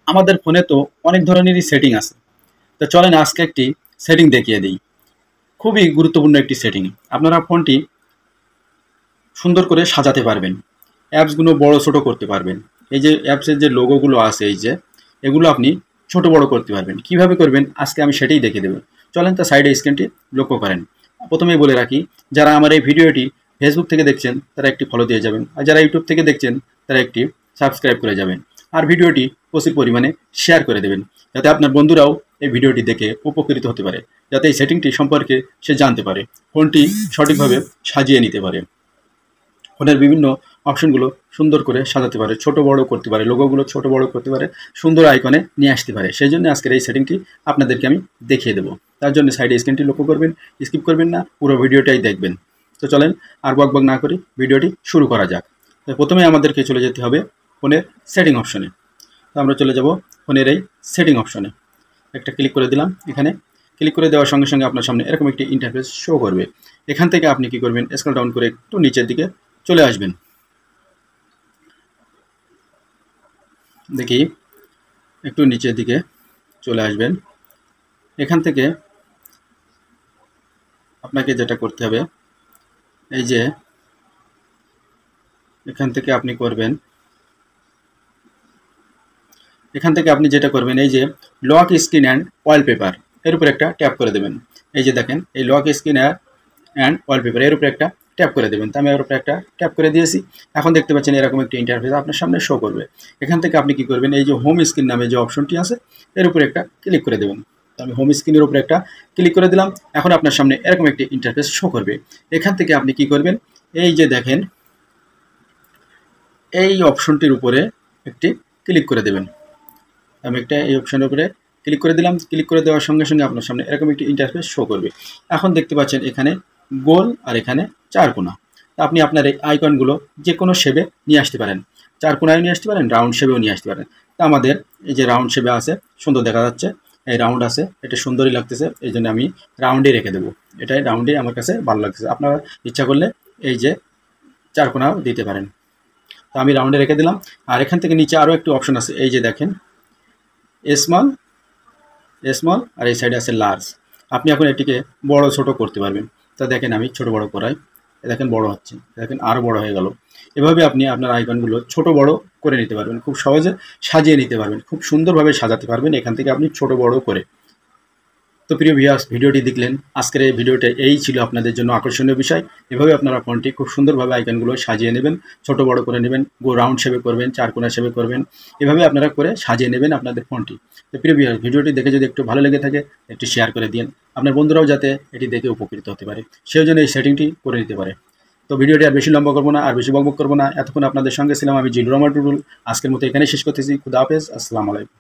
আমাদের ফোনে তো অনেক ধরনেরই সেটিং আছে। তো চলেন আজকে একটি সেটিং দেখিয়ে দিই। খুবই গুরুত্বপূর্ণ একটি সেটিং। আপনারা ফোনটি সুন্দর করে সাজাতে পারবেন, অ্যাপসগুলো বড় ছোট করতে পারবেন। এই যে অ্যাপসের যে লোগোগুলো আছে, এই যে এগুলো আপনি ছোট বড় করতে পারবেন। কিভাবে করবেন আজকে আমি সেটাই দেখিয়ে দেবো। চলেন তার সাইডে স্ক্রিনটি লক্ষ্য করেন। প্রথমেই বলে রাখি, যারা আমার এই ভিডিওটি ফেসবুক থেকে দেখছেন তারা একটি ফলো দিয়ে যাবেন, আর যারা ইউটিউব থেকে দেখছেন তারা একটি সাবস্ক্রাইব করে যাবেন। আর ভিডিওটি প্রচুর পরিমাণে শেয়ার করে দেবেন, যাতে আপনার বন্ধুরাও এই ভিডিওটি দেখে উপকৃত হতে পারে, যাতে এই সেটিংটি সম্পর্কে সে জানতে পারে, ফোনটি সঠিকভাবে সাজিয়ে নিতে পারে, ফোনের বিভিন্ন অপশনগুলো সুন্দর করে সাজাতে পারে, ছোট বড় করতে পারে, লোগোগুলো ছোট বড় করতে পারে, সুন্দর আইকনে নিয়ে আসতে পারে। সেই জন্য আজকের এই সেটিংটি আপনাদেরকে আমি দেখিয়ে দেবো। তার জন্য সাইডে স্ক্রিনটি লক্ষ্য করবেন, স্কিপ করবেন না, পুরো ভিডিওটাই দেখবেন। তো চলেন আর বকবক না করি, ভিডিওটি শুরু করা যাক। তো প্রথমে আমাদেরকে চলে যেতে হবে ফোনের সেটিং অপশনে। তো আমরা চলে যাব ফোনের এই সেটিং অপশনে, একটা ক্লিক করে দিলাম। এখানে ক্লিক করে দেওয়ার সঙ্গে সঙ্গে আপনার সামনে এরকম একটি ইন্টারফেস শো করবে। এখান থেকে আপনি কি করবেন, স্ক্রল ডাউন করে একটু নিচের দিকে চলে আসবেন। দেখি, একটু নিচের দিকে চলে আসবেন। এখান থেকে আপনাকে যেটা করতে হবে, এই যে এখান থেকে আপনি করবেন, এখান থেকে আপনি যেটা করবেন, এই যে লক স্ক্রিন অ্যান্ড ওয়ালপেপার, এর উপর একটা ট্যাপ করে দেবেন। এই যে দেখেন, এই লক স্ক্রিন অ্যান্ড ওয়ালপেপার, এর উপরে একটা ট্যাপ করে দেবেন। তো আমি এর উপরে একটা ট্যাপ করে দিয়েছি। এখন দেখতে পাচ্ছেন এরকম একটি ইন্টারফেস আপনার সামনে শো করবে। এখান থেকে আপনি কি করবেন, এই যে হোম স্ক্রিন নামে যে অপশনটি আছে, এর উপরে একটা ক্লিক করে দেবেন। তো আমি হোম স্ক্রিনের উপরে একটা ক্লিক করে দিলাম। এখন আপনার সামনে এরকম একটি ইন্টারফেস শো করবে। এখান থেকে আপনি কি করবেন, এই যে দেখেন, এই অপশনটির উপরে একটি ক্লিক করে দেবেন। আমি একটা এই অপশনের উপরে ক্লিক করে দিলাম। ক্লিক করে দেওয়ার সঙ্গে সঙ্গে আপনার সামনে এরকম একটি ইন্টারফেস শো করবে। এখন দেখতে পাচ্ছেন এখানে গোল আর এখানে চার কোণা। আপনি আপনার এই আইকনগুলো যে কোনো শেপে নিয়ে আসতে পারেন, চার কোণায় নিয়ে আসতে পারেন, রাউন্ড শেপেও নিয়ে আসতে পারেন। তা আমাদের এই যে রাউন্ড শেপে আছে, সুন্দর দেখা যাচ্ছে, এই রাউন্ড আছে, এটা সুন্দরই লাগতেছে, এই জন্য আমি রাউন্ডে রেখে দেবো। এটাই রাউন্ডে আমার কাছে ভালো লাগতেছে। আপনারা ইচ্ছা করলে এই যে চার কোণাও দিতে পারেন। তো আমি রাউন্ডে রেখে দিলাম। আর এখান থেকে নিচে আরও একটি অপশন আছে, এই যে দেখেন, স্মল স্মল, আর এই সাইডে আছে লার্জ। আপনি এখন এটিকে বড় ছোট করতে পারবেন। তা দেখেন আমি ছোট বড় করাই, দেখেন বড় হচ্ছে, দেখেন আরও বড় হয়ে গেল। এভাবে আপনি আপনার আইকনগুলো ছোট বড় করে নিতে পারবেন, খুব সহজে সাজিয়ে নিতে পারবেন, খুব সুন্দরভাবে সাজাতে পারবেন এখান থেকে আপনি ছোট বড় করে। তো প্রিয় ভিউয়ার্স, ভিডিওটি দেখলেন, আজকের এই ভিডিওটা এই ছিল আপনাদের জন্য আকর্ষণীয় বিষয়। এভাবে আপনারা ফোনটি খুব সুন্দরভাবে আইকনগুলো সাজিয়ে নেবেন, ছোট বড় করে নেবেন, রাউন্ড শেপে করবেন, চার কোণা শেপে করবেন, এভাবে আপনারা করে সাজিয়ে নেবেন আপনাদের ফোনটি। তো প্রিয় ভিউয়ার্স, ভিডিওটি দেখে যদি একটু ভালো লেগে থাকে একটু শেয়ার করে দিন, আপনার বন্ধুরাও যাতে এটি দেখে উপকৃত হতে পারে, সেই জন্য এই সেটিংটি করে নিতে পারে। তো ভিডিওটি আর বেশি লম্বা করবো না, আর বেশি বকবক করবো না। এতক্ষণ আপনাদের সঙ্গে ছিলাম আমি জিলুর রহমান টুটুল। আজকের মতো এখানে শেষ করতেছি। খুদা হাফেজ, আসসালামু আলাইকুম।